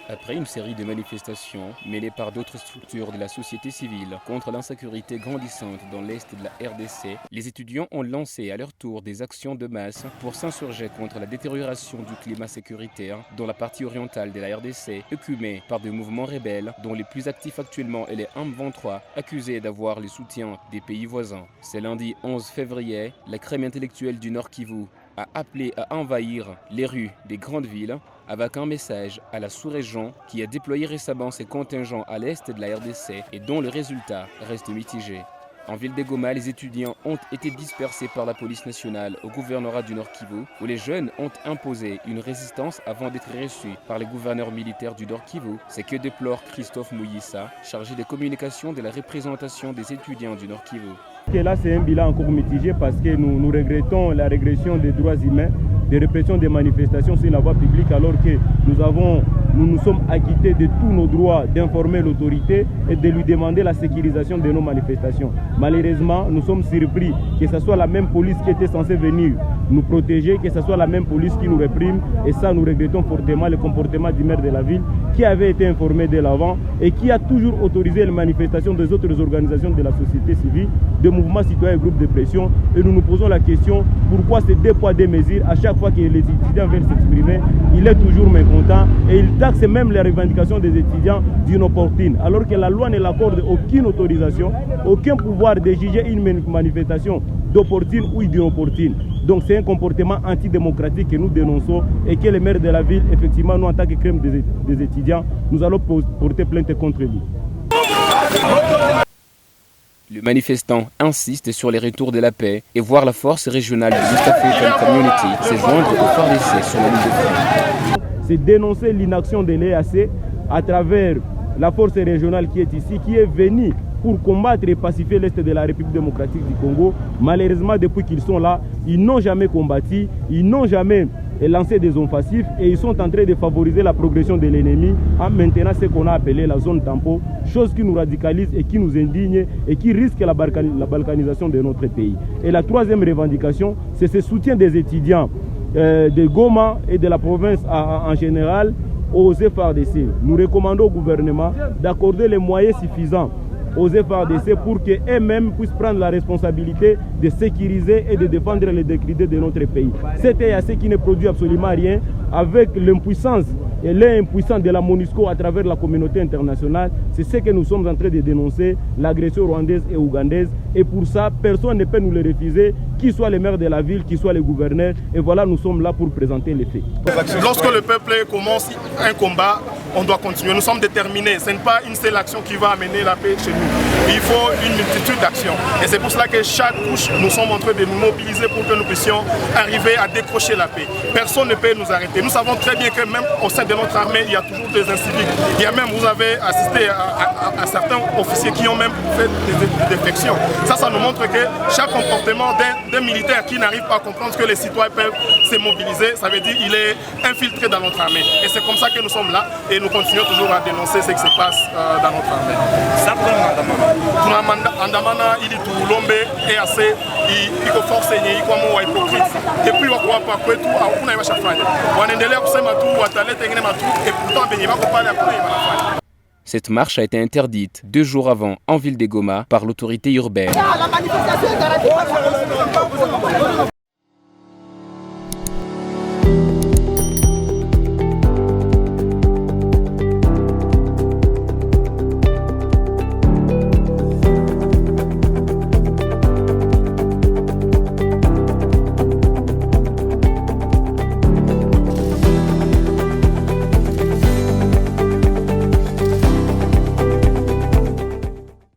Après une série de manifestations mêlées par d'autres structures de la société civile contre l'insécurité grandissante dans l'est de la RDC, les étudiants ont lancé à leur tour des actions de masse pour s'insurger contre la détérioration du climat sécuritaire dans la partie orientale de la RDC, écumée par des mouvements rebelles dont les plus actifs actuellement est les M23, accusés d'avoir le soutien des pays voisins. Ce lundi 11 février, la crème intellectuelle du Nord Kivu a appelé à envahir les rues des grandes villes avec un message à la sous-région qui a déployé récemment ses contingents à l'est de la RDC et dont le résultat reste mitigé. En ville de Goma, les étudiants ont été dispersés par la police nationale au gouvernorat du Nord Kivu, où les jeunes ont imposé une résistance avant d'être reçus par les gouverneurs militaires du Nord Kivu. C'est que déplore Christophe Mouyissa, chargé de communication de la représentation des étudiants du Nord Kivu. Et là, c'est un bilan encore mitigé parce que nous regrettons la régression des droits humains, des répressions des manifestations sur la voie publique, alors que nous sommes acquittés de tous nos droits d'informer l'autorité et de lui demander la sécurisation de nos manifestations. Malheureusement, nous sommes surpris que ce soit la même police qui était censée venir nous protéger, que ce soit la même police qui nous réprime. Et ça, nous regrettons fortement le comportement du maire de la ville qui avait été informé dès l'avant et qui a toujours autorisé les manifestations des autres organisations de la société civile, de mouvements citoyens et groupes de pression. Et nous nous posons la question, pourquoi ces deux poids, deux mesures? À chaque fois que les étudiants veulent s'exprimer, il est toujours mécontent et il taxe même les revendications des étudiants d'inopportunes, alors que la loi ne l'accorde aucune autorisation, aucun pouvoir de juger une manifestation d'opportune ou d'inopportune. Donc c'est un comportement antidémocratique que nous dénonçons et que les maires de la ville, effectivement, nous en tant que crème des étudiants, nous allons porter plainte contre lui. Le manifestant insiste sur les retours de la paix et voir la force régionale de l'East African Community se joindre au FARDC sur la ligne de front. C'est dénoncer l'inaction de l'EAC à travers la force régionale qui est ici, qui est venue pour combattre et pacifier l'Est de la République démocratique du Congo. Malheureusement, depuis qu'ils sont là, ils n'ont jamais combattu, ils n'ont jamais lancé des offensifs et ils sont en train de favoriser la progression de l'ennemi en maintenant ce qu'on a appelé la zone tampon, chose qui nous radicalise et qui nous indigne et qui risque la balkanisation de notre pays. Et la troisième revendication, c'est ce soutien des étudiants de Goma et de la province en général aux FARDC. Nous recommandons au gouvernement d'accorder les moyens suffisants aux FARDC pour qu'eux-mêmes puissent prendre la responsabilité de sécuriser et de défendre les décridés de notre pays. Cet EAC qui ne produit absolument rien, avec l'impuissance et l'impuissance de la MONUSCO à travers la communauté internationale, c'est ce que nous sommes en train de dénoncer, l'agression rwandaise et ougandaise. Et pour ça, personne ne peut nous le refuser, qu'il soit les maires de la ville, qu'il soit les gouverneurs. Et voilà, nous sommes là pour présenter les faits. Lorsque le peuple commence un combat, on doit continuer. Nous sommes déterminés. Ce n'est pas une seule action qui va amener la paix chez nous. Il faut une multitude d'actions. Et c'est pour cela que chaque couche, nous sommes en train de nous mobiliser pour que nous puissions arriver à décrocher la paix. Personne ne peut nous arrêter. Nous savons très bien que même au sein de notre armée, il y a toujours des inciviques. Il y a même, vous avez assisté à certains officiers qui ont même fait des défections. Ça nous montre que chaque comportement d'un militaire qui n'arrive pas à comprendre que les citoyens peuvent se mobiliser, ça veut dire qu'il est infiltré dans notre armée. Et c'est comme ça que nous sommes là et nous continuons toujours à dénoncer ce qui se passe dans notre armée. Andamana ili tulombe EAC iko force yenye iko mo wa hypocrite depuis wako hapa kwetu hakuna yashafanya wanaendelea kusema tu wataleta ingine matu et pourtant benye bako pale hakuna yafanya. Cette marche a été interdite 2 jours avant en ville de Goma par l'autorité urbaine.